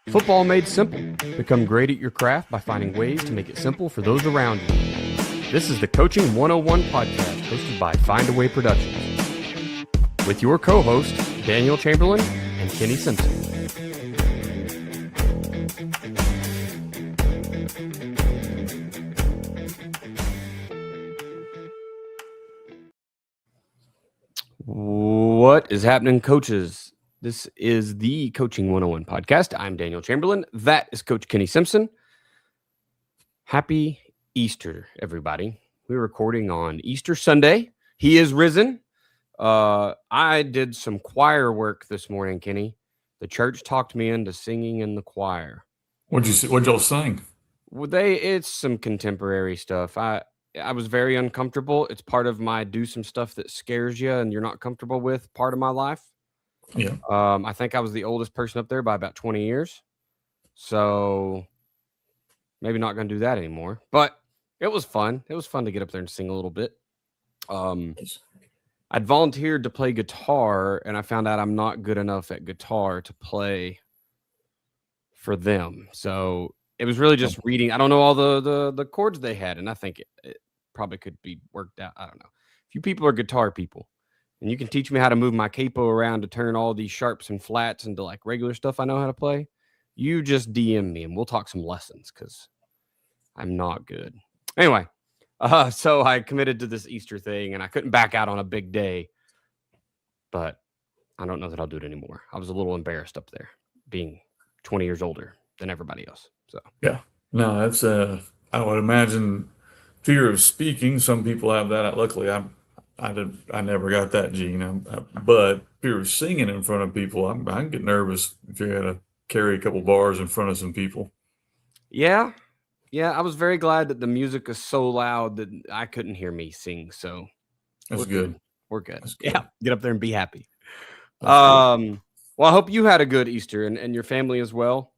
Football made simple. Become great at your craft by finding ways to make it simple for those around you. This is the Coaching 101 podcast hosted by Find a Way Productions with your co-hosts Daniel Chamberlain and Kenny Simpson. What is happening, coaches? This is the Coaching 101 podcast. I'm Daniel Chamberlain. That is Coach Kenny Simpson. Happy Easter, everybody. We're recording on Easter Sunday. He is risen. I did some choir work this morning, Kenny. The church talked me into singing in the choir. What'd y'all sing? Well, it's some contemporary stuff. I was very uncomfortable. It's part of my do some stuff that scares you and you're not comfortable with part of my life. Yeah. I think I was the oldest person up there by about 20 years. So maybe not going to do that anymore. But it was fun. It was fun to get up there and sing a little bit. I'd volunteered to play guitar, and I found out I'm not good enough at guitar to play for them. So it was really just reading. I don't know all the chords they had, and I think it probably could be worked out. I don't know. If you people are guitar people, and you can teach me how to move my capo around to turn all these sharps and flats into like regular stuff I know how to play, you just DM me and we'll talk some lessons because I'm not good. Anyway, so I committed to this Easter thing and I couldn't back out on a big day, but I don't know that I'll do it anymore. I was a little embarrassed up there being 20 years older than everybody else. So yeah, no, that's I would imagine fear of speaking. Some people have that. Luckily, I never got that gene. But fear of singing in front of people, I can get nervous if you had to carry a couple bars in front of some people. Yeah, I was very glad that the music is so loud that I couldn't hear me sing. So that's good. We're good. That's good. Yeah, get up there and be happy. Well, I hope you had a good Easter and your family as well.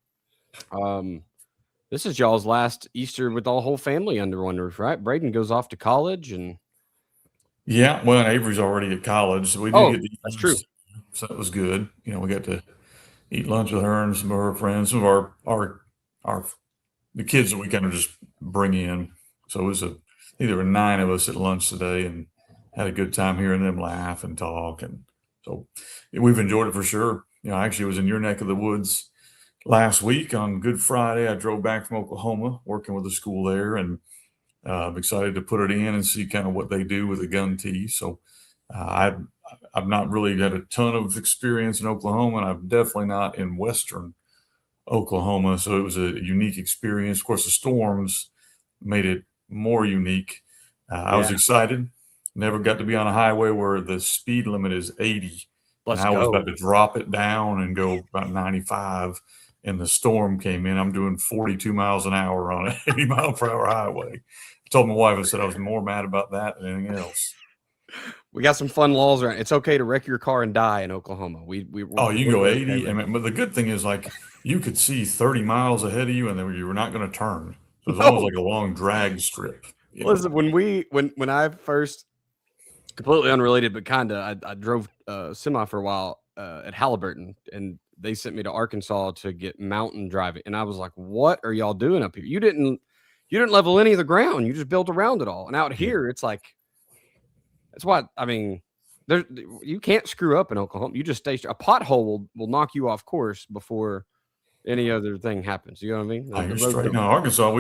This is y'all's last Easter with the whole family under one roof, right? Braden goes off to college and yeah, well, Avery's already at college, so we did get to eat that's lunch, true. so that was good. We got to eat lunch with her and some of her friends, some of our the kids that we kind of just bring in. So it was I think there were 9 of us at lunch today and had a good time hearing them laugh and talk. And so we've enjoyed it for sure. I actually was in your neck of the woods last week on Good Friday. I drove back from Oklahoma working with the school there, and I'm excited to put it in and see kind of what they do with the gun tee. So I've not really got a ton of experience in Oklahoma, and I'm definitely not in Western Oklahoma. So it was a unique experience. Of course, the storms made it more unique. I was excited. Never got to be on a highway where the speed limit is 80. Let's and I was go. about to drop it down and go about 95. And the storm came in. I'm doing 42 miles an hour on an 80 mile per hour highway. I told my wife, I said I was more mad about that than anything else. We got some fun laws around. It's okay to wreck your car and die in Oklahoma. You can go 80. But the good thing is, like, you could see 30 miles ahead of you, and then you were not going to turn. So it was almost like a long drag strip. Listen, when I first, completely unrelated, but kind of, I drove semi for a while at Halliburton, and they sent me to Arkansas to get mountain driving, and I was like, "What are y'all doing up here? You didn't level any of the ground. You just built around it all." And out here, it's like, that's why you can't screw up in Oklahoma. You just stay. A pothole will knock you off course before any other thing happens. You know what I mean? You're straight. No, Arkansas,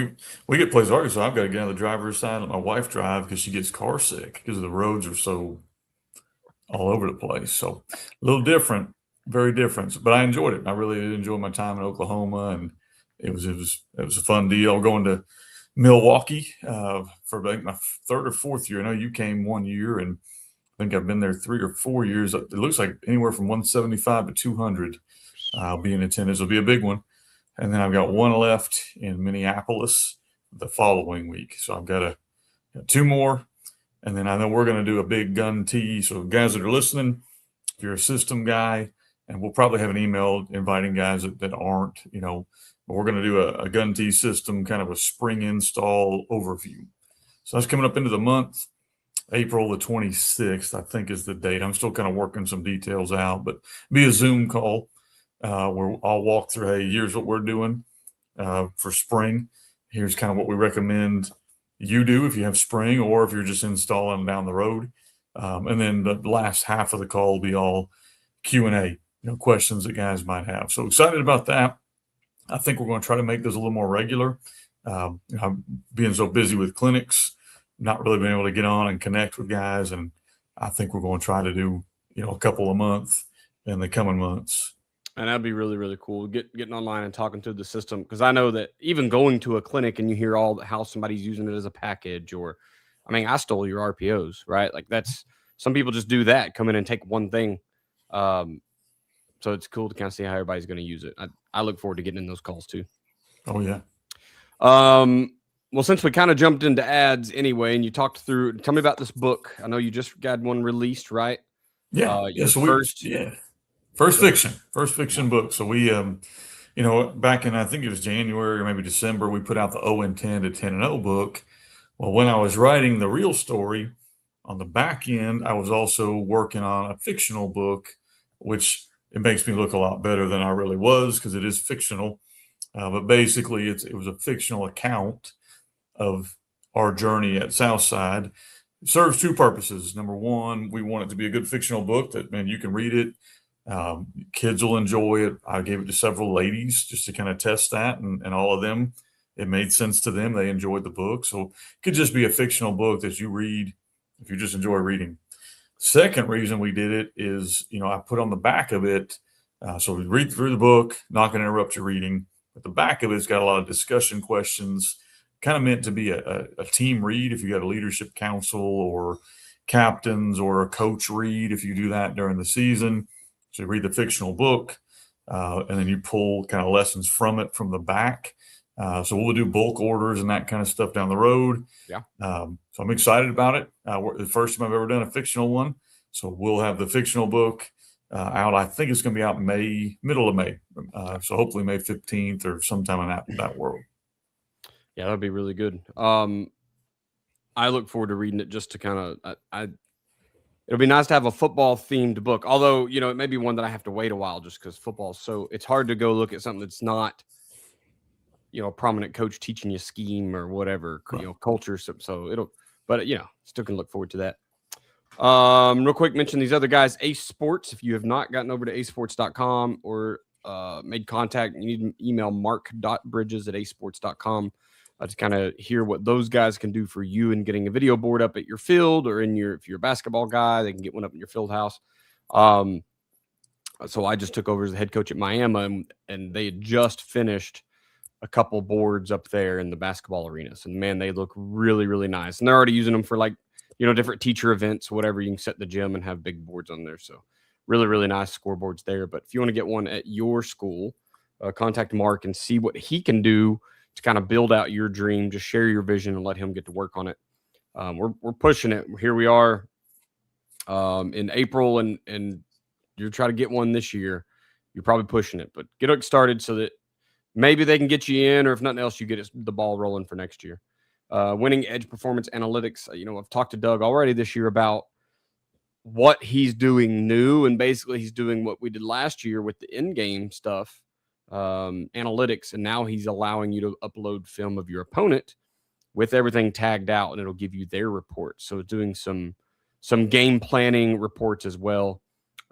we get places. Arkansas, I've got to get on the driver's side and let my wife drive because she gets car sick because the roads are so all over the place. So a little different, very different. But I enjoyed it. I really did enjoy my time in Oklahoma, and it was a fun deal. Going to Milwaukee for like my 3rd or 4th year. I know you came 1 year, and I think I've been there 3 or 4 years. It looks like anywhere from 175 to 200. I'll be in attendance. It'll be a big one. And then I've got one left in Minneapolis the following week. So I've got 2 more. And then I know we're going to do a big gun tee. So guys that are listening, if you're a system guy, and we'll probably have an email inviting guys that aren't, but we're going to do a gun tee system, kind of a spring install overview. So that's coming up into the month. April the 26th, I think, is the date. I'm still kind of working some details out, but be a Zoom call. where I'll walk through, hey, here's what we're doing for spring. Here's kind of what we recommend you do if you have spring or if you're just installing down the road. And then the last half of the call will be all Q&A, questions that guys might have. So excited about that. I think we're going to try to make those a little more regular. I'm being so busy with clinics, not really being able to get on and connect with guys. And I think we're going to try to do, a couple a month in the coming months. And that'd be really, really cool. Getting online and talking to the system, because I know that even going to a clinic and you hear how somebody's using it as a package, or, I mean, I stole your RPOs, right? Like that's some people just do that, come in and take one thing. So it's cool to kind of see how everybody's going to use it. I look forward to getting in those calls too. Oh yeah. Well, since we kind of jumped into ads anyway, and you talked through, tell me about this book. I know you just got one released, right? Yeah. First fiction book. So we, back in, I think it was January or maybe December, we put out the 0-10 to 10-0 book. Well, when I was writing the real story on the back end, I was also working on a fictional book, which it makes me look a lot better than I really was because it is fictional. But basically it was a fictional account of our journey at Southside. It serves two purposes. Number one, we want it to be a good fictional book that, man, you can read it. Kids will enjoy it. I gave it to several ladies just to kind of test that, and all of them, it made sense to them. They enjoyed the book. So it could just be a fictional book that you read if you just enjoy reading. Second reason we did it is, I put on the back of it, so we read through the book, not going to interrupt your reading, but the back of it's got a lot of discussion questions, kind of meant to be a team read if you got a leadership council or captains, or a coach read if you do that during the season. So you read the fictional book, and then you pull kind of lessons from it from the back. So we'll do bulk orders and that kind of stuff down the road. Yeah. So I'm excited about it. The first time I've ever done a fictional one. So we'll have the fictional book out. I think it's going to be out middle of May. So hopefully May 15th or sometime in that world. Yeah, that'd be really good. I look forward to reading it just to kind of, it'll be nice to have a football themed book. Although, it may be one that I have to wait a while just because football. So it's hard to go look at something that's not, a prominent coach teaching you scheme or whatever, right. Culture. So still can look forward to that. Real quick, mention these other guys, Ace Sports. If you have not gotten over to acesports.com or made contact, you need to email mark.bridges@acesports.com to kind of hear what those guys can do for you in getting a video board up at your field, or if you're a basketball guy, they can get one up in your field house. So I just took over as the head coach at Miami, and they had just finished a couple boards up there in the basketball arenas, and man, they look really, really nice. And they're already using them for different teacher events, whatever. You can set the gym and have big boards on there. So really, really nice scoreboards there. But if you want to get one at your school, contact Mark and see what he can do to kind of build out your dream. Just share your vision and let him get to work on it. We're pushing it. Here we are in April, and you try to get one this year. You're probably pushing it, but get it started so that maybe they can get you in, or if nothing else, you get the ball rolling for next year. Winning Edge Performance Analytics. I've talked to Doug already this year about what he's doing new, and basically he's doing what we did last year with the in-game stuff, analytics, and now he's allowing you to upload film of your opponent with everything tagged out, and it'll give you their report. So doing some game planning reports as well.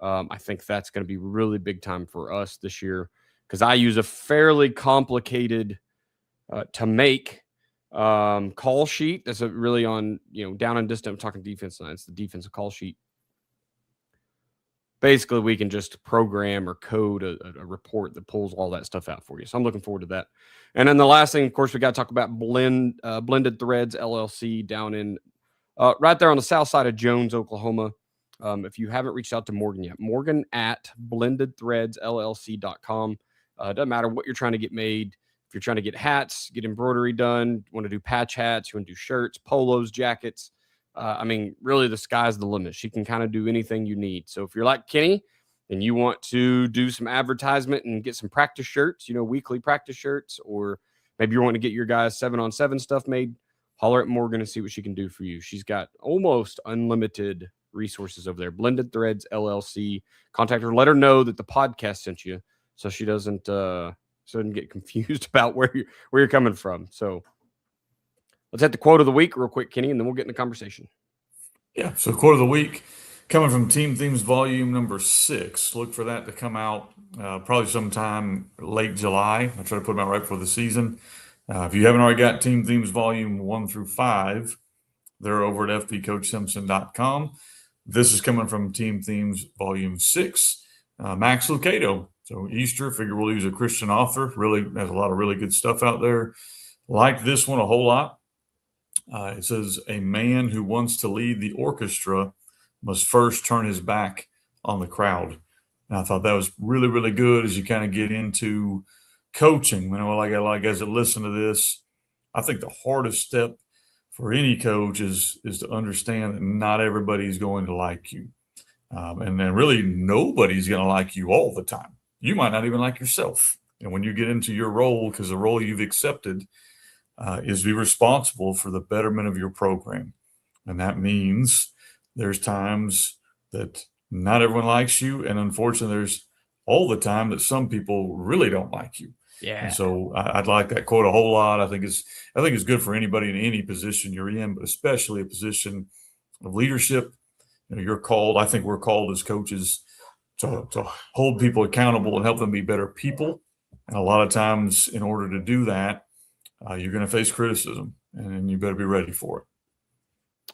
I think that's going to be really big time for us this year, because I use a fairly complicated to make call sheet. That's really on, down and distant. I'm talking defense line. It's the defensive call sheet. Basically, we can just program or code a report that pulls all that stuff out for you. So I'm looking forward to that. And then the last thing, of course, we got to talk about Blended Threads LLC down in right there on the south side of Jones, Oklahoma. If you haven't reached out to Morgan yet, Morgan at blendedthreadsllc.com. Doesn't matter what you're trying to get made. If you're trying to get hats, get embroidery done, you want to do patch hats, you want to do shirts, polos, jackets. Really the sky's the limit. She can kind of do anything you need. So if you're like Kenny and you want to do some advertisement and get some practice shirts, weekly practice shirts, or maybe you want to get your guys 7-on-7 stuff made, holler at Morgan and see what she can do for you. She's got almost unlimited resources over there. Blended Threads LLC. Contact her. Let her know that the podcast sent you, so she doesn't get confused about where you're coming from. So let's hit the quote of the week real quick, Kenny, and then we'll get in the conversation. Yeah, so quote of the week coming from Team Themes Volume number 6. Look for that to come out probably sometime late July. I try to put them out right before the season. If you haven't already got Team Themes Volume 1 through 5, they're over at fbcoachsimpson.com. This is coming from Team Themes Volume 6, Max Lucado. So Easter, figure we'll use a Christian author. Really has a lot of really good stuff out there. Like this one a whole lot. It says, a man who wants to lead the orchestra must first turn his back on the crowd. And I thought that was really, really good as you kind of get into coaching. You know, like as I listen to this, I think the hardest step for any coach is to understand that not everybody's going to like you. And then really nobody's going to like you all the time. You might not even like yourself. And when you get into your role, because the role you've accepted is to be responsible for the betterment of your program. And that means there's times that not everyone likes you. And unfortunately, there's all the time that some people really don't like you. Yeah. And so I'd like that quote a whole lot. I think it's good for anybody in any position you're in, but especially a position of leadership. You know, you're called, I think we're called as coaches to hold people accountable and help them be better people. And a lot of times in order to do that, you're going to face criticism, and you better be ready for it.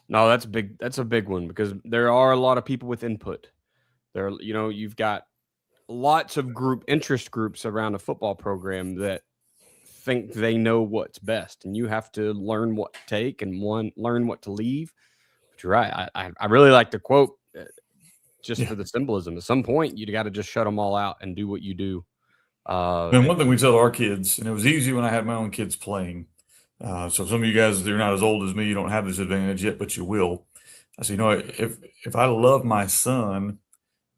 No, that's big. That's a big one because there are a lot of people with input. You've got lots of interest groups around a football program that think they know what's best, and you have to learn what to take and learn what to leave. But you're right. I really like the quote just for the symbolism. At some point, you got to just shut them all out and do what you do. And one thing we tell our kids, and it was easy when I had my own kids playing. So some of you guys, you're not as old as me, you don't have this advantage yet, but you will. I said, if I love my son,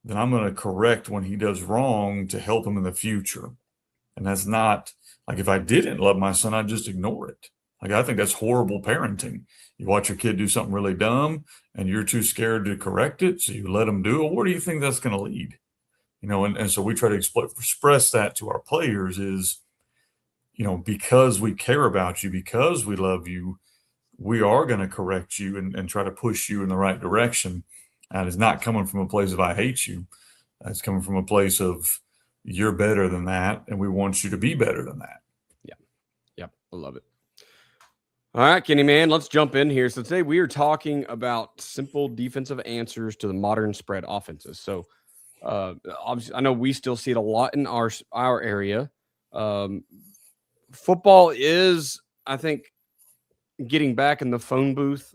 then I'm going to correct when he does wrong to help him in the future. And that's not like if I didn't love my son, I'd just ignore it. Like I think that's horrible parenting. You watch your kid do something really dumb and you're too scared to correct it, so you let him do it. Where do you think that's going to lead? And so we try to express that to our players is, because we care about you, because we love you, we are going to correct you and try to push you in the right direction. And it's not coming from a place of I hate you. It's coming from a place of you're better than that, and we want you to be better than that. Yeah, I love it. All right, Kenny, man, let's jump in here. So today we are talking about simple defensive answers to the modern spread offenses. So obviously, I know we still see it a lot in our area. Football is, I think, getting back in the phone booth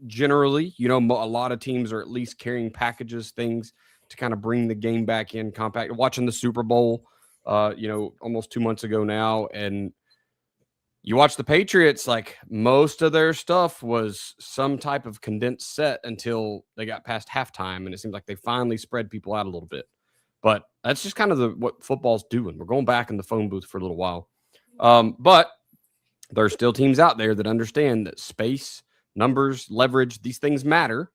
generally. A lot of teams are at least carrying packages, things to kind of bring the game back in compact. Watching the Super Bowl, almost 2 months ago now, and you watch the Patriots, like most of their stuff was some type of condensed set until they got past halftime. And it seems like they finally spread people out a little bit, but that's just kind of what football's doing. We're going back in the phone booth for a little while. But there's still teams out there that understand that space, numbers, leverage, these things matter.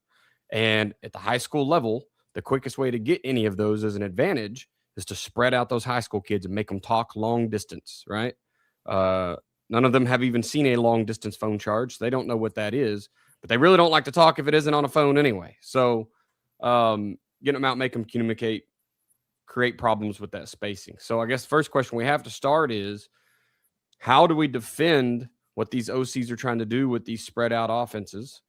And at the high school level, the quickest way to get any of those as an advantage is to spread out those high school kids and make them talk long distance, right? None of them have even seen a long distance phone charge. They don't know what that is, but they really don't like to talk if it isn't on a phone anyway. So getting them out, make them communicate, create problems with that spacing. So I guess the first question we have to start is, how do we defend what these OCs are trying to do with these spread out offenses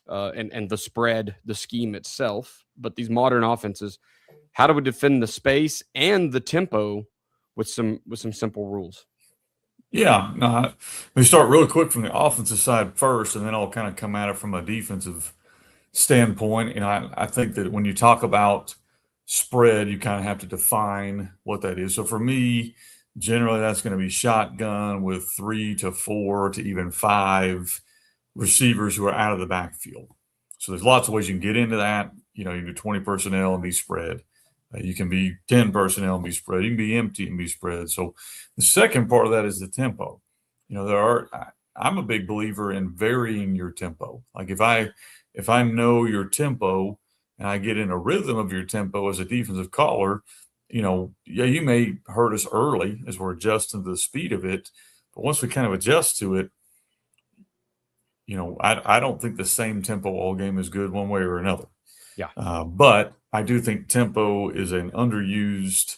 and the scheme itself, but these modern offenses? How do we defend the space and the tempo with some simple rules? Yeah, no, let me start really quick from the offensive side first, and then I'll kind of come at it from a defensive standpoint. I think that when you talk about spread, you kind of have to define what that is. So for me, generally that's going to be shotgun with 3 to 4 to even 5 receivers who are out of the backfield. So there's lots of ways you can get into that. You can do 20 personnel and be spread. You can be 10 personnel and be spread. You can be empty and be spread. So the second part of that is the tempo. I'm a big believer in varying your tempo. Like if I know your tempo and I get in a rhythm of your tempo as a defensive caller, yeah, you may hurt us early as we're adjusting to the speed of it, but once we kind of adjust to it, I don't think the same tempo all game is good one way or another. Yeah. But I do think tempo is an underused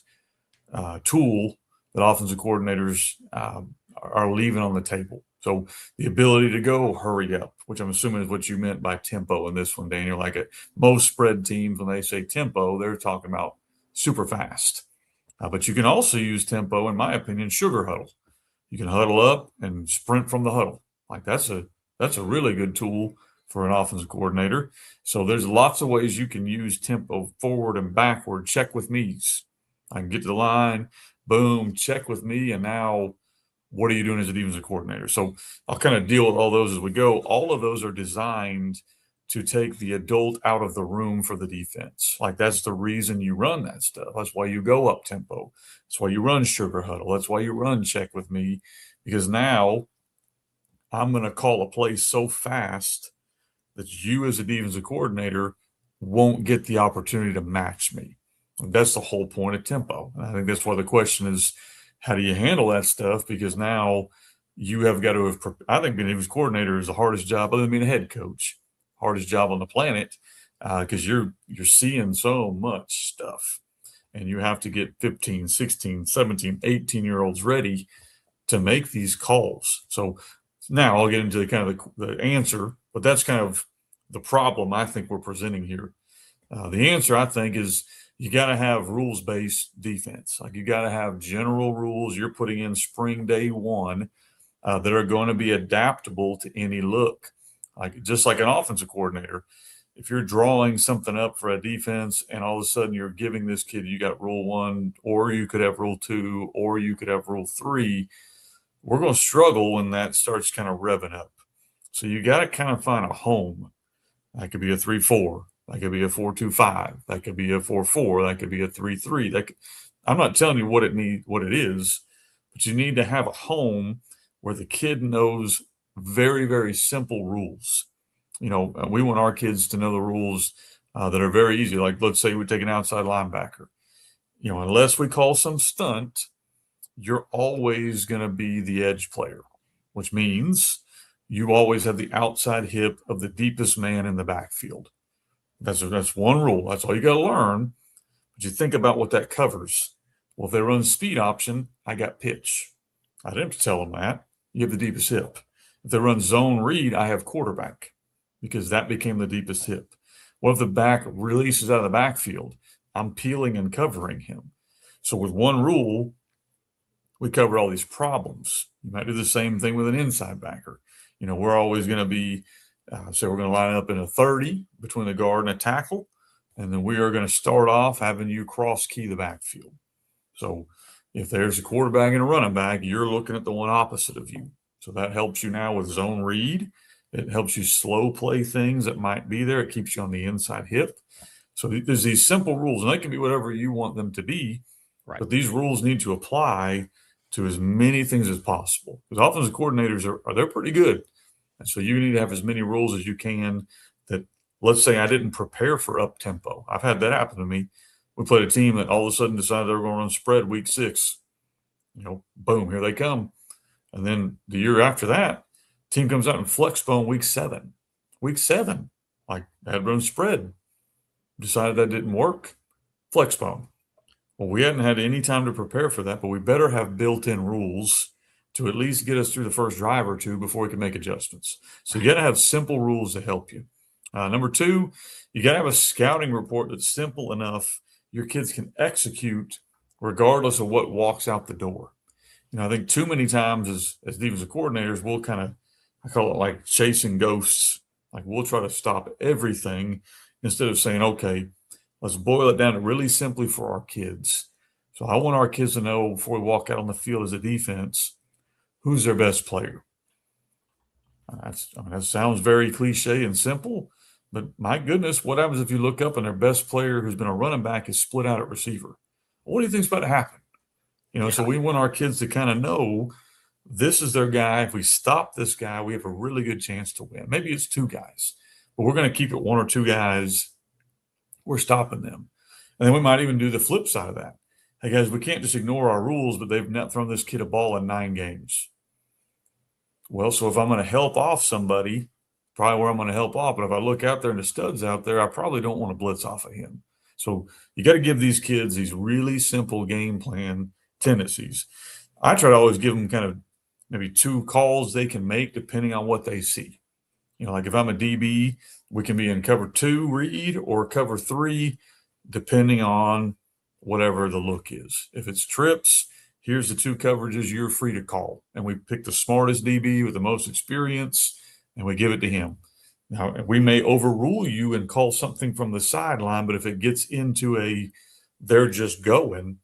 tool that offensive coordinators are leaving on the table. So the ability to go hurry up, which I'm assuming is what you meant by tempo in this one, Daniel. Like most spread teams, when they say tempo, they're talking about super fast. But you can also use tempo, in my opinion, sugar huddle. You can huddle up and sprint from the huddle. Like that's a really good tool for an offensive coordinator. So there's lots of ways you can use tempo forward and backward. Check with me's. I can get to the line, boom, check with me, and now what are you doing as a defensive coordinator? So I'll kind of deal with all those as we go. All of those are designed to take the adult out of the room for the defense. Like that's the reason you run that stuff. That's why you go up tempo. That's why you run sugar huddle. That's why you run check with me, because now I'm going to call a play so fast that you as a defensive coordinator won't get the opportunity to match me. And that's the whole point of tempo. And I think that's why the question is, how do you handle that stuff? Because now you have got to have, I think being a defensive coordinator is the hardest job other than being a head coach, hardest job on the planet, because you're seeing so much stuff. And you have to get 15, 16, 17, 18-year-olds ready to make these calls. So now I'll get into kind of the answer, but that's kind of the problem I think we're presenting here. The answer, I think, is you got to have rules-based defense. Like you got to have general rules you're putting in spring day one that are going to be adaptable to any look. Like just like an offensive coordinator, if you're drawing something up for a defense and all of a sudden you're giving this kid, you got rule 1, or you could have rule 2, or you could have rule 3, we're going to struggle when that starts kind of revving up. So you got to kind of find a home. That could be a 3-4. That could be a 4-2-5. That could be a 4-4. That could be a 3-3. I'm not telling you what it is, but you need to have a home where the kid knows very, very simple rules. We want our kids to know the rules that are very easy. Like, let's say we take an outside linebacker. Unless we call some stunt, you're always going to be the edge player, which means you always have the outside hip of the deepest man in the backfield. That's one rule. That's all you got to learn. But you think about what that covers. Well, if they run speed option, I got pitch. I didn't have to tell them that. You have the deepest hip. If they run zone read, I have quarterback, because that became the deepest hip. What if the back releases out of the backfield? I'm peeling and covering him. So with one rule, we cover all these problems. You might do the same thing with an inside backer. We're always going to be, so we're going to line up in a 30 between the guard and a tackle, and then we are going to start off having you cross key the backfield. So if there's a quarterback and a running back, you're looking at the one opposite of you. So that helps you now with zone read. It helps you slow play things that might be there. It keeps you on the inside hip. So there's these simple rules, and they can be whatever you want them to be. Right. But these rules need to apply to as many things as possible, because offensive coordinators they're pretty good. And so you need to have as many rules as you can that, let's say I didn't prepare for up tempo. I've had that happen to me. We played a team that all of a sudden decided they were going to run spread week 6. Boom, here they come. And then the year after that, team comes out in flex bone week 7. Week 7, like they had run spread. Decided that didn't work. Flex bone. Well, we hadn't had any time to prepare for that, but we better have built-in rules to at least get us through the first drive or two before we can make adjustments. So you got to have simple rules to help you. Number 2, you got to have a scouting report that's simple enough your kids can execute regardless of what walks out the door. I think too many times as defensive coordinators, we'll kind of, I call it like chasing ghosts. Like we'll try to stop everything instead of saying, okay, let's boil it down to really simply for our kids. So I want our kids to know before we walk out on the field as a defense, who's their best player. That sounds very cliche and simple, but my goodness, what happens if you look up and their best player who's been a running back is split out at receiver? What do you think's about to happen? So we want our kids to kind of know this is their guy. If we stop this guy, we have a really good chance to win. Maybe it's 2 guys, but we're going to keep it 1 or 2 guys. We're stopping them. And then we might even do the flip side of that. hey guys, we can't just ignore our rules, but they've not thrown this kid a ball in 9 games. Well, so if I'm going to help off somebody, probably where I'm going to help off. But if I look out there and the stud's out there, I probably don't want to blitz off of him. So you got to give these kids these really simple game plan tendencies. I try to always give them kind of maybe 2 calls they can make depending on what they see. Like if I'm a DB, we can be in cover 2 read or cover 3, depending on whatever the look is. If it's trips, here's the 2 coverages you're free to call. And we pick the smartest DB with the most experience and we give it to him. Now, we may overrule you and call something from the sideline, but if it gets into they're just going,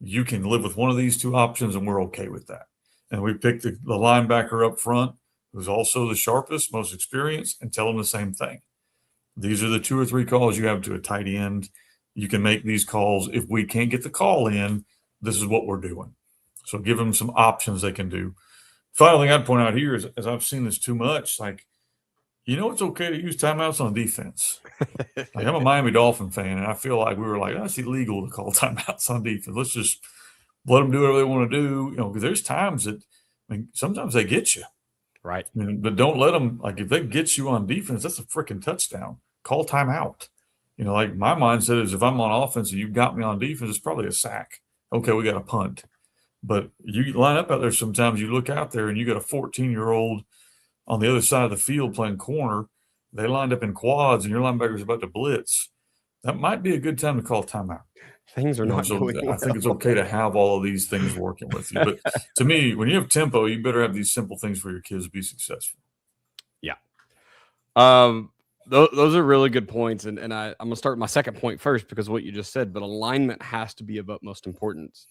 you can live with one of these 2 options and we're okay with that. And we pick the linebacker up front, who's also the sharpest, most experienced, and tell them the same thing. These are the 2 or 3 calls you have to a tight end. You can make these calls. If we can't get the call in, this is what we're doing. So give them some options they can do. Final thing I'd point out here is, as I've seen this too much, it's okay to use timeouts on defense. I'm a Miami Dolphin fan, and I feel like we were like, it's illegal to call timeouts on defense. Let's just let them do whatever they want to do, because there's times that, sometimes they get you. Right. But don't let them, if they get you on defense, that's a freaking touchdown. Call timeout. My mindset is if I'm on offense and you got me on defense, it's probably a sack. Okay, we got a punt. But you line up out there sometimes, you look out there and you got a 14-year-old on the other side of the field playing corner. They lined up in quads and your linebacker's about to blitz. That might be a good time to call timeout. Things are not going well. I think it's okay to have all of these things working with you. But to me, when you have tempo, you better have these simple things for your kids to be successful. Yeah. Those are really good points. And I'm going to start my second point first because of what you just said, but alignment has to be of utmost importance.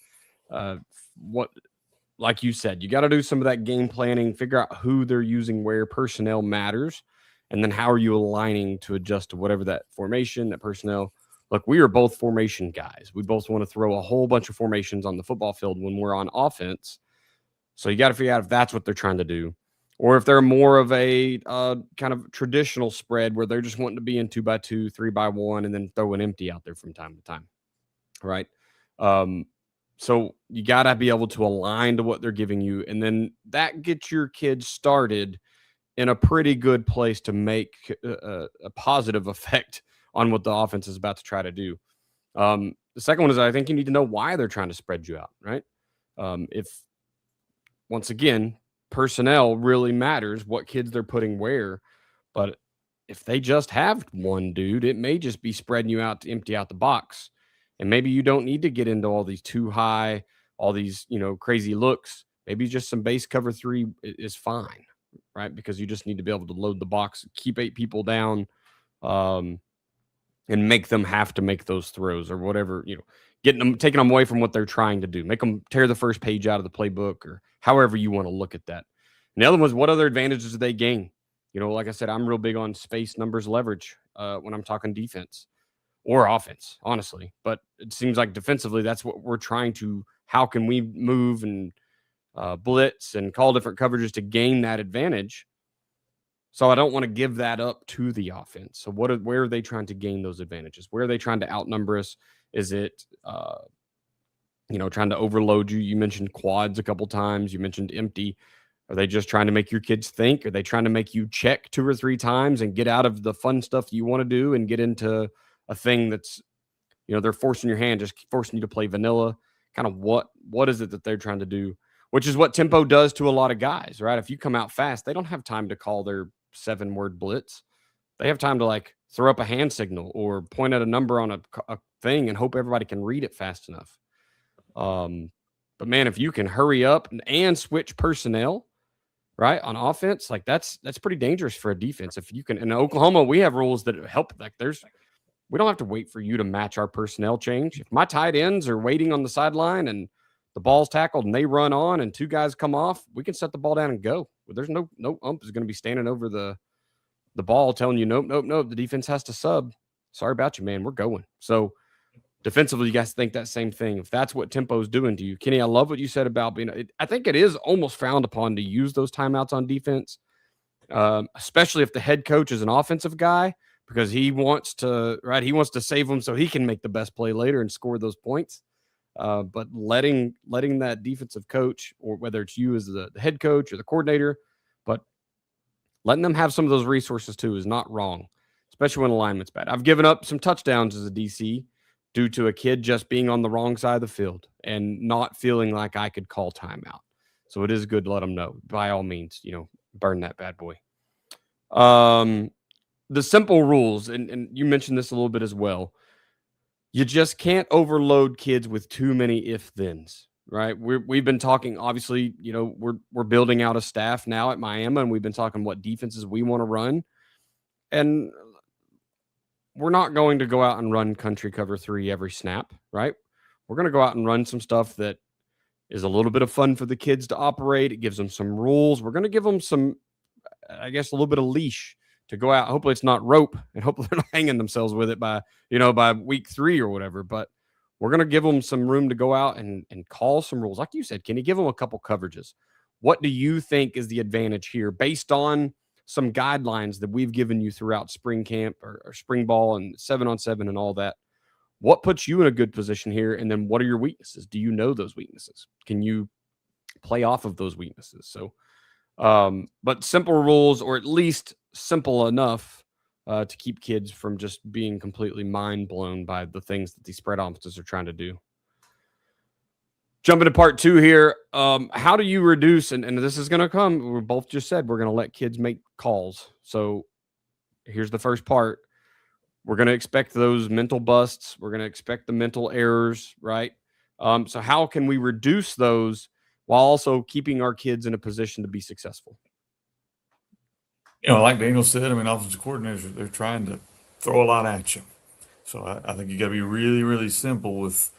Like you said, you got to do some of that game planning, figure out who they're using, where personnel matters, and then how are you aligning to adjust to whatever that formation, that personnel. Look, we are both formation guys. We both want to throw a whole bunch of formations on the football field when we're on offense. So you got to figure out if that's what they're trying to do, or if they're more of a kind of traditional spread where they're just wanting to be in 2x2, 3x1, and then throw an empty out there from time to time, right? So you got to be able to align to what they're giving you, and then that gets your kids started in a pretty good place to make a positive effect on what the offense is about to try to do. The second one is I think you need to know why they're trying to spread you out, right? If, once again, personnel really matters, what kids they're putting where, but if they just have one dude, it may just be spreading you out to empty out the box. And maybe you don't need to get into all these too high, all these, crazy looks. Maybe just some base cover 3 is fine, right? Because you just need to be able to load the box, keep 8 people down, and make them have to make those throws or whatever, taking them away from what they're trying to do. Make them tear the first page out of the playbook or however you want to look at that. And the other one is what other advantages do they gain? Like I said, I'm real big on space, numbers, leverage when I'm talking defense or offense, honestly. But it seems like defensively, that's what we're trying to, how can we move and blitz and call different coverages to gain that advantage? So I don't want to give that up to the offense. So where are they trying to gain those advantages? Where are they trying to outnumber us? Is it, trying to overload you? You mentioned quads a couple times. You mentioned empty. Are they just trying to make your kids think? Are they trying to make you check 2 or 3 times and get out of the fun stuff you want to do and get into a thing that's, they're forcing your hand, just forcing you to play vanilla? Kind of what is it that they're trying to do? Which is what tempo does to a lot of guys, right? If you come out fast, they don't have time to call their 7-word blitz. They have time to throw up a hand signal or point at a number on a thing and hope everybody can read it fast enough. But man, if you can hurry up and switch personnel, right, on offense, that's pretty dangerous for a defense. If you can, in Oklahoma, we have rules that help. We don't have to wait for you to match our personnel change. If my tight ends are waiting on the sideline and the ball's tackled and they run on and 2 guys come off, we can set the ball down and go. There's no ump is going to be standing over the ball telling you, nope, the defense has to sub. Sorry about you, man. We're going. So defensively, you guys think that same thing. If that's what tempo is doing to you, Kenny, I love what you said about I think it is almost frowned upon to use those timeouts on defense, especially if the head coach is an offensive guy, because he wants to save them so he can make the best play later and score those points. But letting that defensive coach, or whether it's you as the head coach or the coordinator, but letting them have some of those resources too is not wrong, especially when alignment's bad. I've given up some touchdowns as a DC due to a kid just being on the wrong side of the field and not feeling like I could call timeout. So it is good to let them know. By all means, burn that bad boy. The simple rules, and you mentioned this a little bit as well. You just can't overload kids with too many if-thens, right? We've been talking, obviously, we're building out a staff now at Miami, and we've been talking what defenses we want to run. And we're not going to go out and run country cover 3 every snap, right? We're going to go out and run some stuff that is a little bit of fun for the kids to operate. It gives them some rules. We're going to give them some, I guess, a little bit of leash to go out. Hopefully it's not rope, and hopefully they're not hanging themselves with it by week 3 or whatever. But we're going to give them some room to go out and call some rules. Like you said, Kenny, give them a couple coverages. What do you think is the advantage here based on some guidelines that we've given you throughout spring camp or spring ball and 7-on-7 and all that? What puts you in a good position here? And then what are your weaknesses? Do you know those weaknesses? Can you play off of those weaknesses? So, but simple rules, or at least simple enough to keep kids from just being completely mind blown by the things that these spread offenses are trying to do. Jumping to part 2 here. How do you reduce, and this is going to come, we both just said we're going to let kids make calls. So here's the first part. We're going to expect those mental busts. We're going to expect the mental errors, right? So how can we reduce those while also keeping our kids in a position to be successful? Like Daniel said, offensive coordinators, they're trying to throw a lot at you. So I think you got to be really, really simple with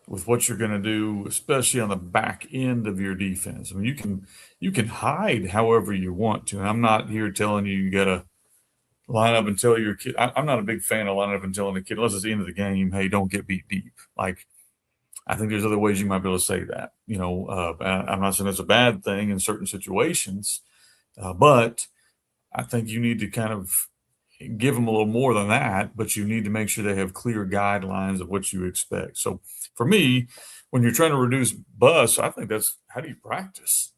what you're going to do, especially on the back end of your defense. You can hide however you want to. And I'm not here telling you got to line up and tell your kid. I'm not a big fan of lining up and telling the kid, unless it's the end of the game, hey, don't get beat deep. Like, I think there's other ways you might be able to say that. I'm not saying it's a bad thing in certain situations, but I think you need to kind of give them a little more than that, but you need to make sure they have clear guidelines of what you expect. So for me, when you're trying to reduce busts, I think that's, how do you practice?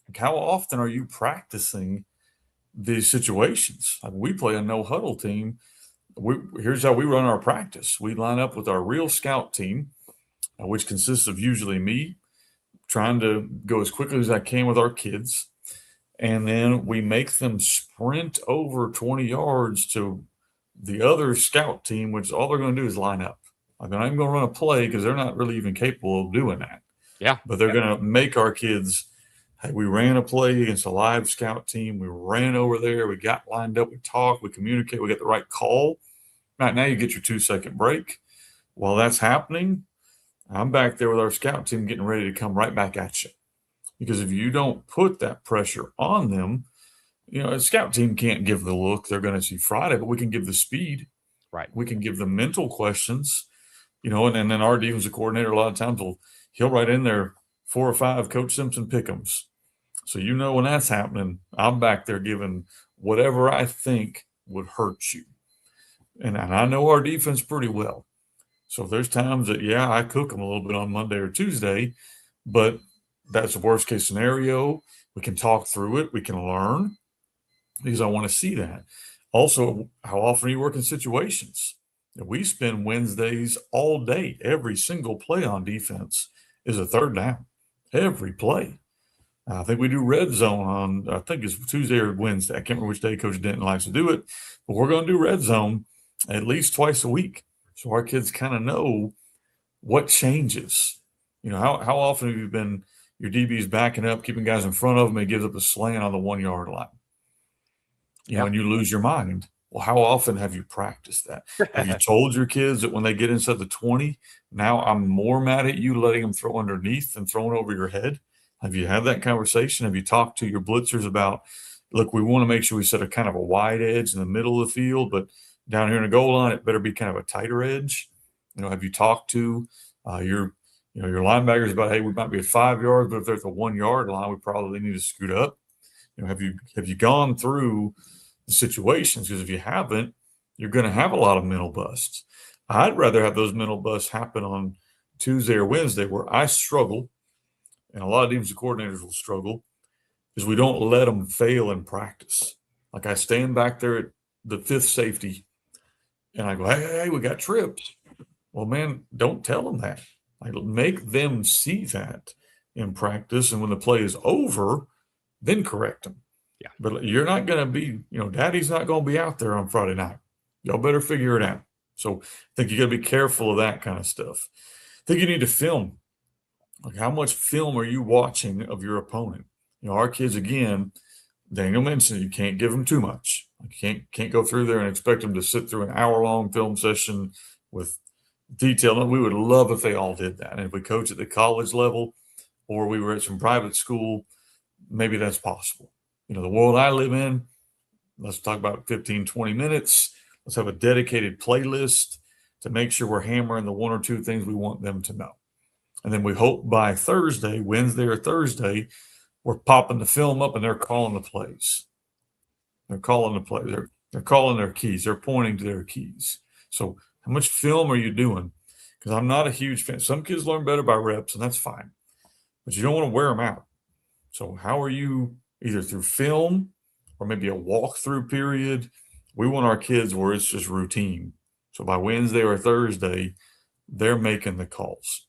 Like, how often are you practicing these situations? Like, we play a no huddle team. Here's how we run our practice. We line up with our real scout team, which consists of usually me trying to go as quickly as I can with our kids. And then we make them sprint over 20 yards to the other scout team, which all they're going to do is line up. Like, they're not even going to run a play because they're not really even capable of doing that. Yeah. But they're going to make our kids, hey, we ran a play against a live scout team. We ran over there. We got lined up. We talked. We communicate. We got the right call. Right now you get your 2-second break. While that's happening, I'm back there with our scout team getting ready to come right back at you. Because if you don't put that pressure on them, a scout team can't give the look they're going to see Friday, but we can give the speed. Right. We can give the mental questions, and then our defensive coordinator a lot of times he'll write in there 4 or 5 Coach Simpson pick'ems. So when that's happening, I'm back there giving whatever I think would hurt you. And I know our defense pretty well. So there's times that, I cook them a little bit on Monday or Tuesday, but that's the worst case scenario. We can talk through it. We can learn, because I want to see that. Also, how often are you working situations? We spend Wednesdays all day. Every single play on defense is a third down. Every play. I think we do red zone on, I think it's Tuesday or Wednesday. I can't remember which day Coach Denton likes to do it, but we're going to do red zone at least twice a week. So our kids kind of know what changes. How often have you been your DB's backing up, keeping guys in front of them, and gives up a slant on the 1-yard line. And you lose your mind. Well, how often have you practiced that? Have you told your kids that when they get inside the 20, now I'm more mad at you letting them throw underneath than throwing over your head? Have you had that conversation? Have you talked to your blitzers about, look, we want to make sure we set a kind of a wide edge in the middle of the field, but down here in the goal line, it better be kind of a tighter edge? Have you talked to your linebackers about, hey, we might be at 5 yards, but if they're at the 1-yard line, we probably need to scoot up. Have you gone through the situations? Because if you haven't, you're going to have a lot of mental busts. I'd rather have those mental busts happen on Tuesday or Wednesday, where I struggle, and a lot of defensive coordinators will struggle, is we don't let them fail in practice. Like I stand back there at the fifth safety, and I go, hey, we got trips. Well, man, don't tell them that. Like, make them see that in practice, and when the play is over, then correct them. Yeah. But you're not going to be, Daddy's not going to be out there on Friday night. Y'all better figure it out. So I think you got to be careful of that kind of stuff. I think you need to film. Like, how much film are you watching of your opponent? Our kids, again, Daniel mentioned you can't give them too much. You can't go through there and expect them to sit through an hour-long film session with detail. We would love if they all did that. And if we coach at the college level or we were at some private school, maybe that's possible. The world I live in, let's talk about 15, 20 minutes. Let's have a dedicated playlist to make sure we're hammering the one or two things we want them to know. And then we hope by Thursday, Wednesday or Thursday, we're popping the film up and they're calling the plays. They're calling the plays. They're calling their keys. They're pointing to their keys. So how much film are you doing? Because I'm not a huge fan. Some kids learn better by reps, and that's fine. But you don't want to wear them out. So how are you, either through film or maybe a walkthrough period? We want our kids where it's just routine. So by Wednesday or Thursday, they're making the calls.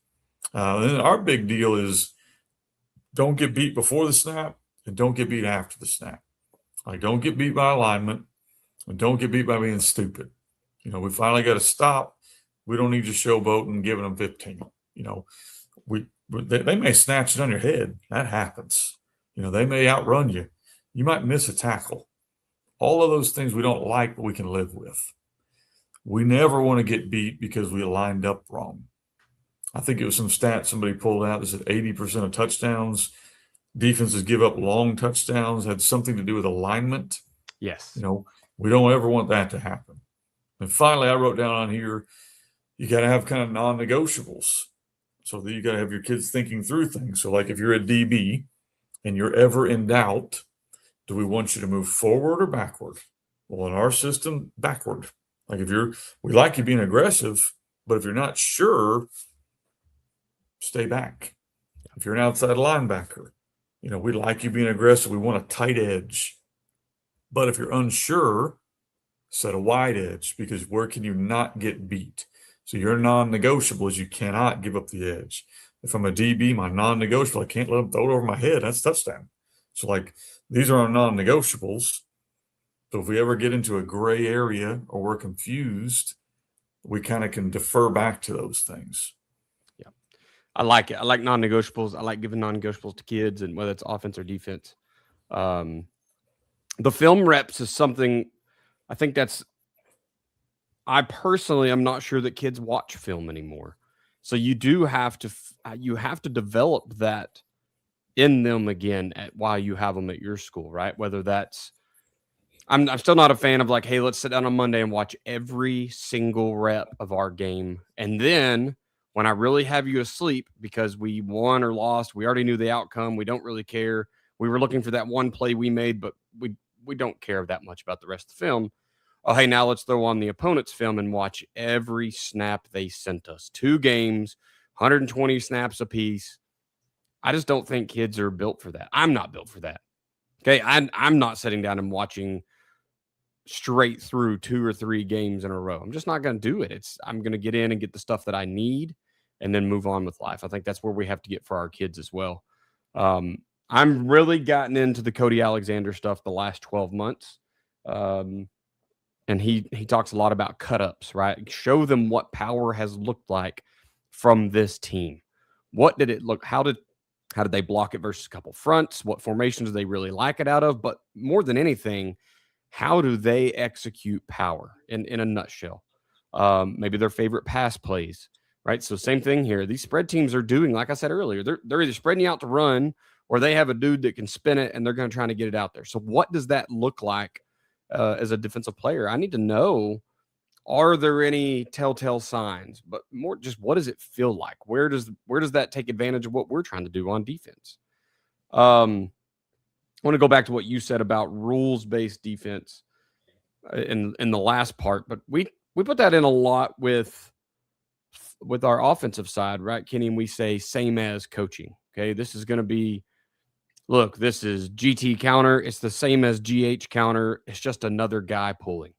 And then our big deal is don't get beat before the snap and don't get beat after the snap. Like, don't get beat by alignment and don't get beat by being stupid. We finally got to stop. We don't need you showboating, giving them 15. They may snatch it on your head. That happens. They may outrun you. You might miss a tackle. All of those things we don't like, but we can live with. We never want to get beat because we lined up wrong. I think it was some stats somebody pulled out that said 80% of touchdowns, defenses give up long touchdowns, had something to do with alignment. Yes. We don't ever want that to happen. And finally, I wrote down on here, you got to have kind of non-negotiables. So that you got to have your kids thinking through things. So like if you're a DB and you're ever in doubt, do we want you to move forward or backward? Well, in our system, backward. Like we like you being aggressive, but if you're not sure, stay back. If you're an outside linebacker, we like you being aggressive. We want a tight edge. But if you're unsure, set a wide edge, because where can you not get beat? So your non-negotiable is you cannot give up the edge. If I'm a DB, my non-negotiable, I can't let them throw it over my head. That's touchdown. So these are our non-negotiables. So if we ever get into a gray area or we're confused, we kind of can defer back to those things. Yeah. I like it. I like non-negotiables. I like giving non-negotiables to kids, and whether it's offense or defense. The film reps is something I think I personally am not sure that kids watch film anymore. So you do have to develop that in them again while you have them at your school, right? Whether that's, I'm still not a fan of hey, let's sit down on Monday and watch every single rep of our game. And then when I really have you asleep because we won or lost, we already knew the outcome. We don't really care. We were looking for that one play we made, but we don't care that much about the rest of the film. Oh, hey, now let's throw on the opponent's film and watch every snap they sent us. 2 games, 120 snaps apiece. I just don't think kids are built for that. I'm not built for that. Okay, I'm not sitting down and watching straight through 2 or 3 games in a row. I'm just not going to do it. I'm going to get in and get the stuff that I need and then move on with life. I think that's where we have to get for our kids as well. I'm really gotten into the Cody Alexander stuff the last 12 months. And he talks a lot about cut-ups, right? Show them what power has looked like from this team. What did it look? How did they block it versus a couple fronts? What formations do they really like it out of? But more than anything, how do they execute power in a nutshell? Maybe their favorite pass plays, right? So same thing here. These spread teams are doing, like I said earlier, they're either spreading you out to run or they have a dude that can spin it and they're going to try to get it out there. So what does that look like as a defensive player? I need to know, are there any telltale signs? But more just, what does it feel like? Where does that take advantage of what we're trying to do on defense? I want to go back to what you said about rules-based defense in the last part, but we put that in a lot with with our offensive side, right, Kenny, and we say same as coaching. Okay, this is going to be, look, this is GT counter. It's the same as GH counter. It's just another guy pulling.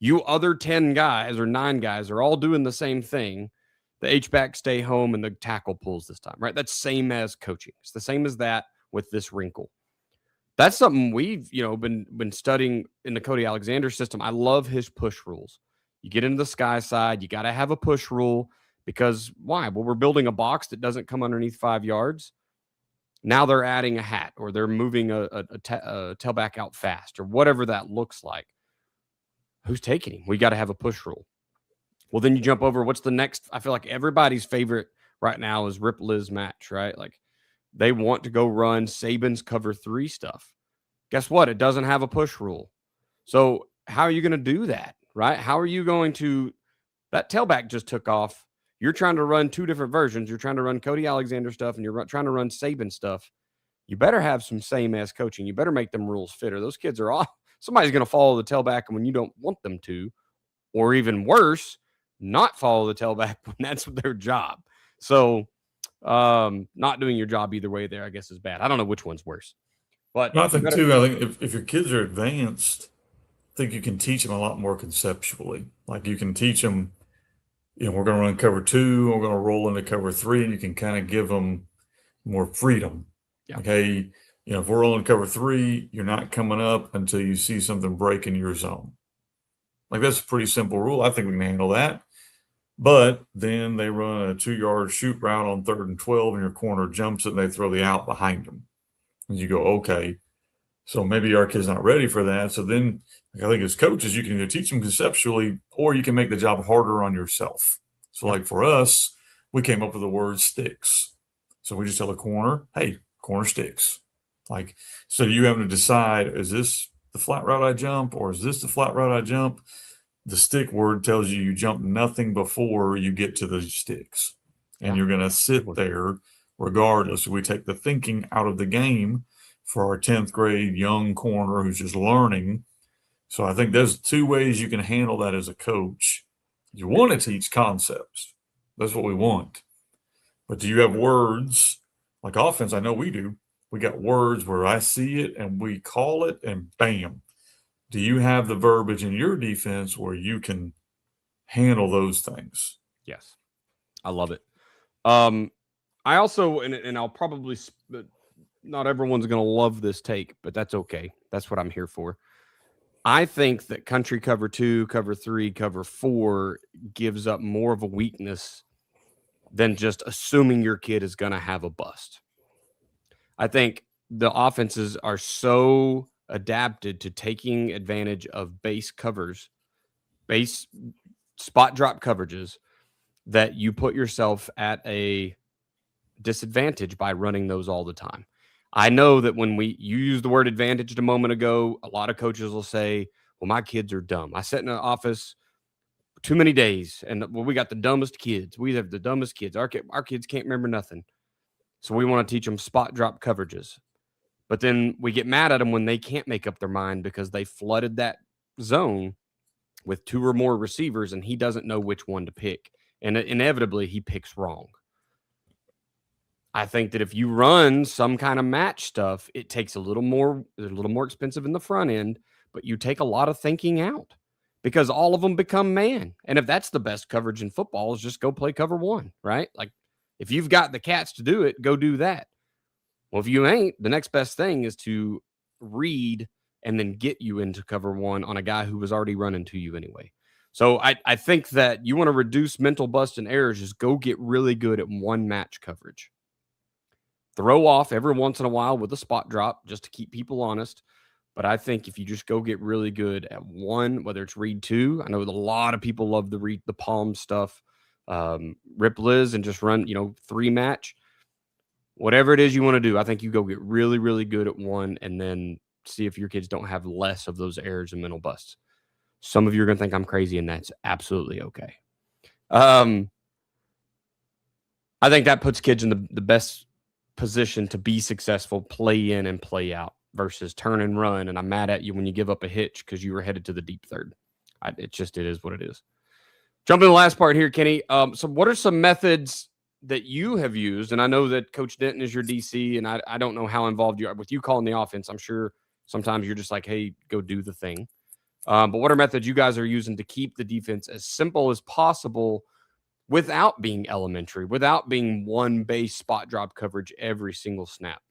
You other 10 guys or 9 guys are all doing the same thing. The H-back stay home and the tackle pulls this time, right? That's same as coaching. It's the same as that with this wrinkle. That's something we've, been studying in the Cody Alexander system. I love his push rules. You get into the sky side, you got to have a push rule because why? Well, we're building a box that doesn't come underneath 5 yards. Now they're adding a hat or they're moving a tailback out fast or whatever that looks like. Who's taking him? We got to have a push rule. Well, then you jump over. What's the next? I feel like everybody's favorite right now is Rip Liz match, right? Like they want to go run Saban's cover 3 stuff. Guess what? It doesn't have a push rule. So how are you going to do that, right? How are you going to – that tailback just took off. You're trying to run 2 different versions. You're trying to run Cody Alexander stuff and you're trying to run Saban stuff. You better have some same-as coaching. You better make them rules fit or those kids are off. Somebody's going to follow the tailback when you don't want them to, or even worse, not follow the tailback when that's their job. So not doing your job either way there, I guess, is bad. I don't know which one's worse. But I think, too, I think if your kids are advanced, I think you can teach them a lot more conceptually. Like you can teach them, we're going to run cover 2, we're going to roll into cover 3, and you can kind of give them more freedom. Yeah. Okay, if we're rolling cover 3, you're not coming up until you see something break in your zone. Like that's a pretty simple rule. I think we can handle that. But then they run a 2-yard shoot route on 3rd and 12, and your corner jumps it, and they throw the out behind them. And you go, okay, so maybe our kid's not ready for that. So then I think as coaches, you can either teach them conceptually or you can make the job harder on yourself. So like for us, we came up with the word sticks. So we just tell the corner, hey, corner sticks. Like, so you having to decide, is this the flat route I jump or is this the flat route I jump? The stick word tells you jump nothing before you get to the sticks. And you're going to sit there regardless. We take the thinking out of the game for our 10th grade young corner who's just learning. So I think there's 2 ways you can handle that as a coach. You want to teach concepts. That's what we want. But do you have words like offense? I know we do. We got words where I see it and we call it and bam. Do you have the verbiage in your defense where you can handle those things? Yes. I love it. I also, and I'll probably, not everyone's going to love this take, but that's okay. That's what I'm here for. I think that country cover 2, cover 3, cover 4 gives up more of a weakness than just assuming your kid is going to have a bust. I think the offenses are so adapted to taking advantage of base covers, base spot drop coverages, that you put yourself at a disadvantage by running those all the time. I know that when you used the word advantage a moment ago, a lot of coaches will say, well, my kids are dumb. I sat in an office too many days and we got the dumbest kids. We have the dumbest kids. Our kids can't remember nothing. So we want to teach them spot drop coverages. But then we get mad at them when they can't make up their mind because they flooded that zone with 2 or more receivers and he doesn't know which one to pick. And inevitably he picks wrong. I think that if you run some kind of match stuff, it takes a little more expensive in the front end, but you take a lot of thinking out because all of them become man. And if that's the best coverage in football is just go play cover 1, right? Like if you've got the cats to do it, go do that. Well, if you ain't, the next best thing is to read and then get you into cover 1 on a guy who was already running to you anyway. So I think that you want to reduce mental bust and errors, just go get really good at one match coverage. Throw off every once in a while with a spot drop just to keep people honest. But I think if you just go get really good at 1, whether it's read 2, I know a lot of people love the palm stuff, Rip Liz and just run, 3 match. Whatever it is you want to do, I think you go get really, really good at 1 and then see if your kids don't have less of those errors and mental busts. Some of you are going to think I'm crazy, and that's absolutely okay. I think that puts kids in the best position to be successful, play in and play out versus turn and run. And I'm mad at you when you give up a hitch because you were headed to the deep third. It is what it is. Jump in the last part here, Kenny. So what are some methods that you have used? And I know that Coach Denton is your DC, and I don't know how involved you are with you calling the offense. I'm sure sometimes you're just like, hey, go do the thing. But what are methods you guys are using to keep the defense as simple as possible without being elementary, without being one base spot drop coverage every single snap?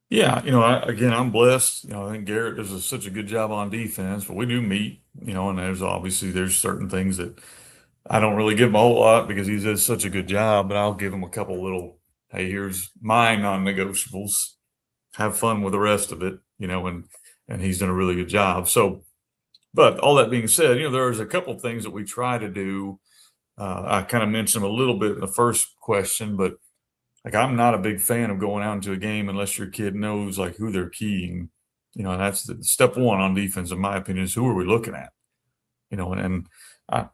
Yeah, again, I'm blessed. I think Garrett does such a good job on defense, but we do meet, and there's certain things that I don't really give him a whole lot because he does such a good job, but I'll give him a couple little, hey, here's my non-negotiables. Have fun with the rest of it, and he's done a really good job. So, but all that being said, there's a couple things that we try to do. I kind of mentioned them a little bit in the first question, but like I'm not a big fan of going out into a game unless your kid knows like who they're keying. And that's step one on defense, in my opinion, is who are we looking at? And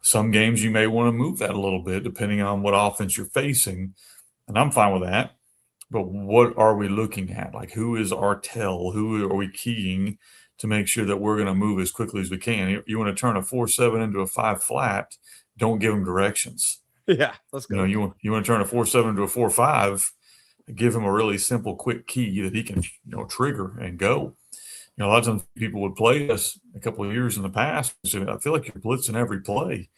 some games you may want to move that a little bit depending on what offense you're facing, and I'm fine with that. But what are we looking at? Like, who is our tell? Who are we keying to make sure that we're going to move as quickly as we can? You want to turn a 4-7 into a 5 flat, don't give them directions. Yeah, let's go. You want to turn a 4-7 into a 4-5, give him a really simple, quick key that he can, trigger and go. A lot of times people would play us a couple of years in the past and say, I feel like you're blitzing every play.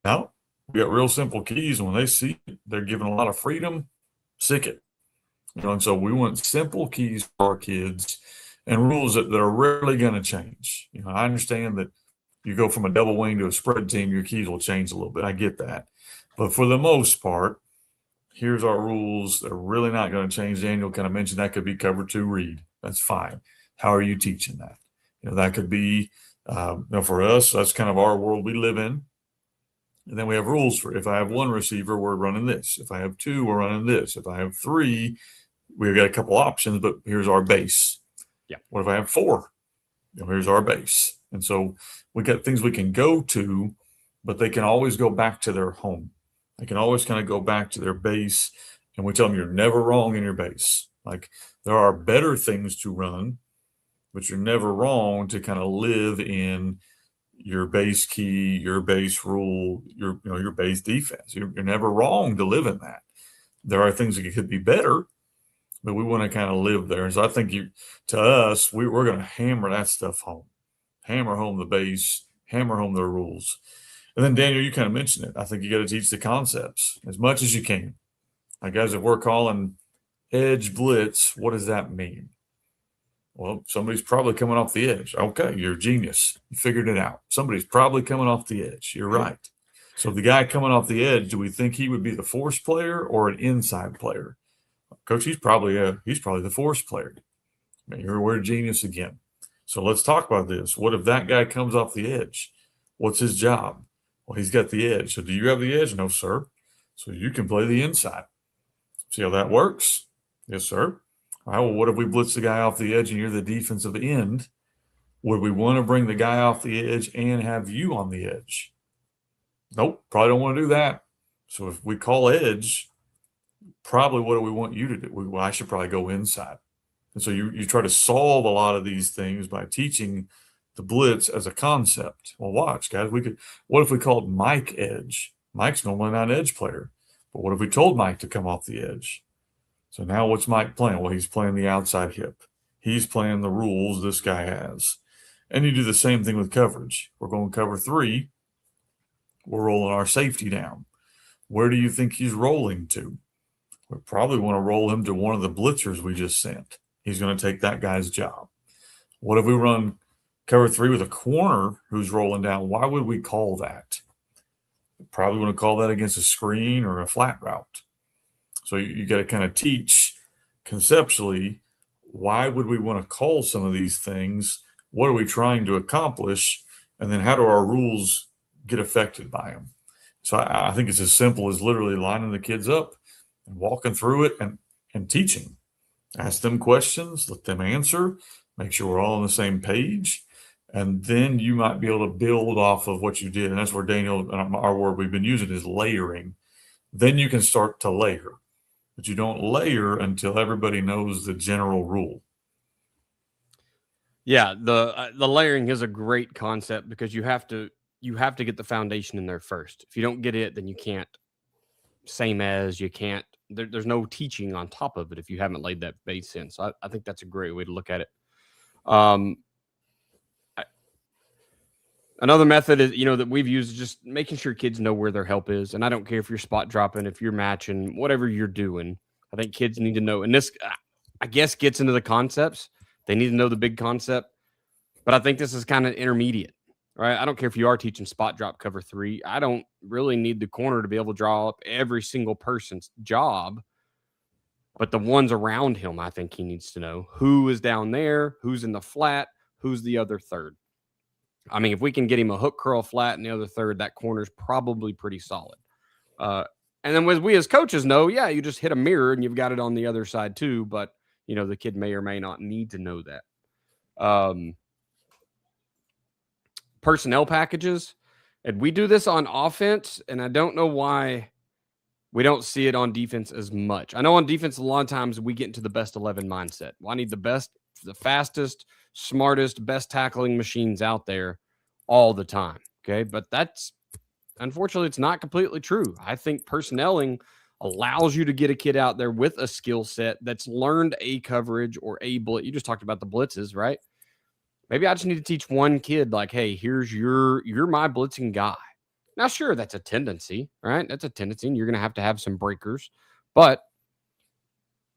No, we got real simple keys, and when they see it, they're given a lot of freedom, sick it. And so we want simple keys for our kids and rules that are rarely going to change. I understand that you go from a double wing to a spread team, your keys will change a little bit. I get that. But for the most part, here's our rules. They're really not going to change. Daniel kind of mentioned that could be cover 2 read. That's fine. How are you teaching that? That could be, for us, that's kind of our world we live in. And then we have rules for if I have 1 receiver, we're running this. If I have 2, we're running this. If I have 3, we've got a couple options, but here's our base. Yeah. What if I have 4? Here's our base. And so we got things we can go to, but they can always go back to their home. They can always kind of go back to their base, and we tell them you're never wrong in your base. Like there are better things to run, but you're never wrong to kind of live in your base key, your base rule, your base defense. You're never wrong to live in that. There are things that could be better, but we want to kind of live there. And so I think to us, we're going to hammer that stuff home, hammer home the base, hammer home their rules. And then Daniel, you kind of mentioned it. I think you got to teach the concepts as much as you can. Like guys, if we're calling edge blitz, what does that mean? Well, somebody's probably coming off the edge. Okay, you're a genius. You figured it out. Somebody's probably coming off the edge. You're right. So the guy coming off the edge, do we think he would be the force player or an inside player? Coach, he's probably the force player. We're a genius again. So let's talk about this. What if that guy comes off the edge? What's his job? Well, he's got the edge. So do you have the edge? No, sir. So you can play the inside. See how that works? Yes, sir. All right, well, what if we blitz the guy off the edge and you're the defensive end? Would we want to bring the guy off the edge and have you on the edge? Nope, probably don't want to do that. So if we call edge, probably what do we want you to do? Well, I should probably go inside. And so you try to solve a lot of these things by teaching the blitz as a concept. Well, watch, guys. What if we called Mike edge? Mike's normally not an edge player. But what if we told Mike to come off the edge? So now what's Mike playing? Well, he's playing the outside hip. He's playing the rules this guy has. And you do the same thing with coverage. We're going cover 3. We're rolling our safety down. Where do you think he's rolling to? We probably want to roll him to one of the blitzers we just sent. He's going to take that guy's job. What if we run cover 3 with a corner who's rolling down? Why would we call that? We probably want to call that against a screen or a flat route. So you got to kind of teach conceptually, why would we want to call some of these things? What are we trying to accomplish? And then how do our rules get affected by them? So I think it's as simple as literally lining the kids up and walking through it and teaching. Ask them questions, let them answer, make sure we're all on the same page. And then you might be able to build off of what you did. And that's where Daniel, our word we've been using is layering. Then you can start to layer. But you don't layer until everybody knows the general rule. Yeah, the layering is a great concept because you have to you have to get the foundation in there first. If you don't get it, then you can't. You can't. There's no teaching on top of it if you haven't laid that base in. So I think that's a great way to look at it. Another method is, that we've used is just making sure kids know where their help is. And I don't care if you're spot dropping, if you're matching, whatever you're doing. I think kids need to know. And this, I guess, gets into the concepts. They need to know the big concept. But I think this is kind of intermediate, right? I don't care if you are teaching spot drop cover 3. I don't really need the corner to be able to draw up every single person's job. But the ones around him, I think he needs to know who is down there, who's in the flat, who's the other third. I mean, if we can get him a hook curl flat in the other third, that corner's probably pretty solid. And then we as coaches know, you just hit a mirror and you've got it on the other side too. But, the kid may or may not need to know that. Personnel packages. And we do this on offense, and I don't know why we don't see it on defense as much. I know on defense, a lot of times we get into the best 11 mindset. Well, I need the best, the fastest, smartest, best tackling machines out there all the time. Okay. But that's, unfortunately, it's not completely true. I think personnelling allows you to get a kid out there with a skill set that's learned a coverage or a blitz. You just talked about the blitzes, right? Maybe I just need to teach one kid, like, hey, you're my blitzing guy. Now, sure, that's a tendency, right? That's a tendency, and you're going to have some breakers. But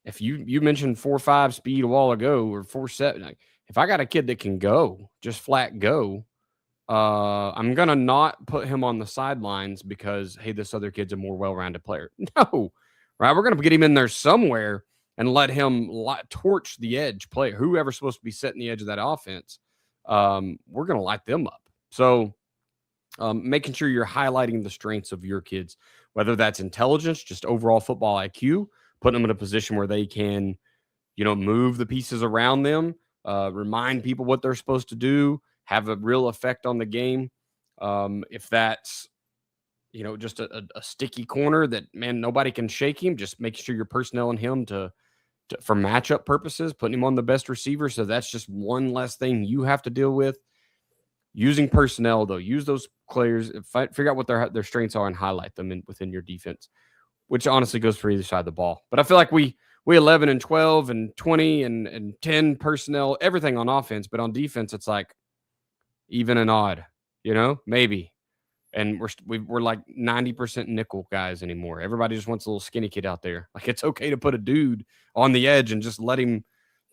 if you mentioned 4.5 speed a while ago, or 4.7, like, if I got a kid that can go, just flat go, I'm going to not put him on the sidelines because, hey, this other kid's a more well-rounded player. No, right? We're going to get him in there somewhere and let him torch the edge player, whoever's supposed to be setting the edge of that offense. We're going to light them up. So making sure you're highlighting the strengths of your kids, whether that's intelligence, just overall football IQ, putting them in a position where they can, move the pieces around them, remind people what they're supposed to do, have a real effect on the game. If that's, just a sticky corner that, man, nobody can shake him, just making sure you're personnel him for matchup purposes, putting him on the best receiver. So that's just one less thing you have to deal with. Using personnel, though, use those players, figure out what their strengths are and highlight them within your defense, which honestly goes for either side of the ball. But I feel like we 11 and 12 and 20 and 10 personnel, everything on offense, but on defense, it's like even and odd, maybe. And we're like 90% nickel guys anymore. Everybody just wants a little skinny kid out there. Like, it's okay to put a dude on the edge and just let him,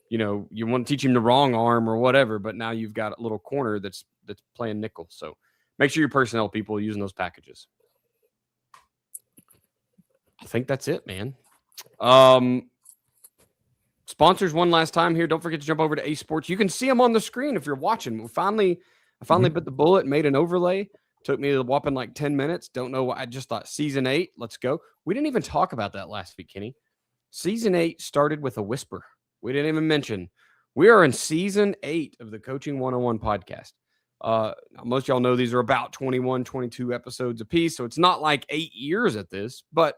you want to teach him the wrong arm or whatever, but now you've got a little corner that's playing nickel. So make sure your personnel people are using those packages. I think that's it, man. Sponsors one last time here. Don't forget to jump over to Ace Sports. You can see them on the screen if you're watching. I finally bit the bullet, made an overlay. Took me a whopping like 10 minutes. Don't know why. I just thought season 8, let's go. We didn't even talk about that last week, Kenny. Season 8 started with a whisper. We didn't even mention we are in season 8 of the Coaching 101 podcast. Most of y'all know these are about 21, 22 episodes apiece. So it's not like 8 years at this, but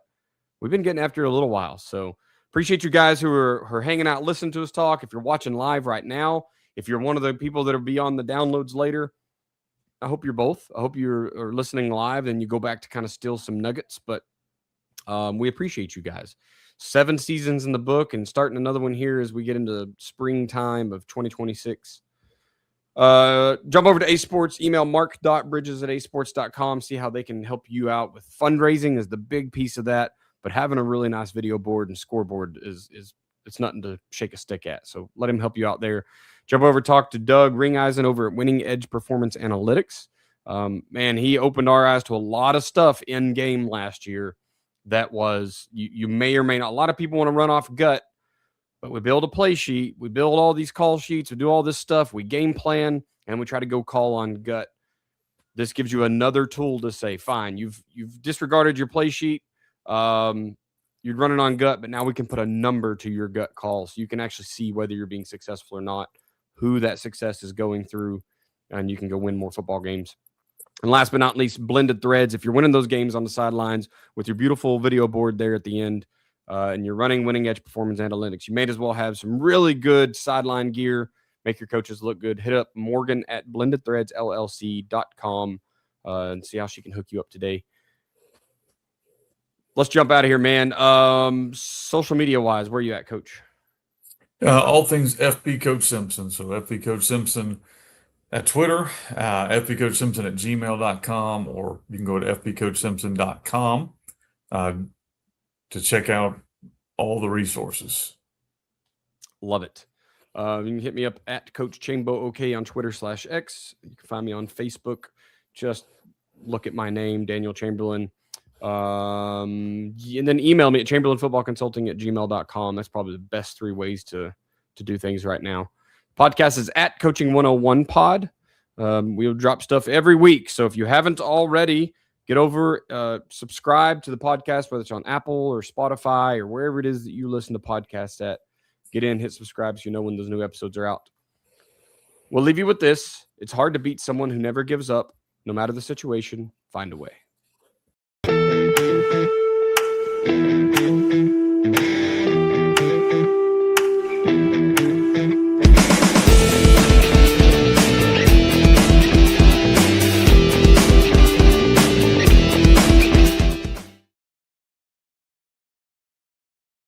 we've been getting after it a little while. So appreciate you guys who are hanging out, listening to us talk. If you're watching live right now, if you're one of the people that will be on the downloads later, I hope you're both. I hope you're listening live and you go back to kind of steal some nuggets, but we appreciate you guys. 7 seasons in the book and starting another one here as we get into springtime of 2026. Jump over to Ace Sports, email mark.bridges@acesports.com, see how they can help you out with fundraising is the big piece of that, but having a really nice video board and scoreboard is it's nothing to shake a stick at. So let him help you out there. Jump over, talk to Doug Ringeisen over at Winning Edge Performance Analytics. Man, he opened our eyes to a lot of stuff in game last year that was, you may or may not. A lot of people want to run off gut, but we build a play sheet. We build all these call sheets. We do all this stuff. We game plan, and we try to go call on gut. This gives you another tool to say, fine, you've disregarded your play sheet. You're running on gut, but now we can put a number to your gut call so you can actually see whether you're being successful or not, who that success is going through, and you can go win more football games. And last but not least, blended threads. If you're winning those games on the sidelines with your beautiful video board there at the end, and you're running Winning Edge Performance Analytics, you may as well have some really good sideline gear, make your coaches look good. Hit up Morgan at blendedthreadsllc.com. and see how she can hook you up today. Let's jump out of here, man. Social media wise, where are you at, Coach? All things FB Coach Simpson. So FB Coach Simpson at Twitter, fbcoachsimpson at gmail.com, or you can go to fbcoachsimpson.com to check out all the resources. Love it. You can hit me up at Coach Chambo OK on Twitter /X. You can find me on Facebook. Just look at my name, Daniel Chamberlain. And then email me at chamberlainfootballconsulting@gmail.com. That's probably the best 3 ways to do things right now. Podcast is at Coaching 101 Pod. We'll drop stuff every week. So if you haven't already, get over, subscribe to the podcast, whether it's on Apple or Spotify or wherever it is that you listen to podcasts at. Get in, hit subscribe so you know when those new episodes are out. We'll leave you with this. It's hard to beat someone who never gives up. No matter the situation, find a way.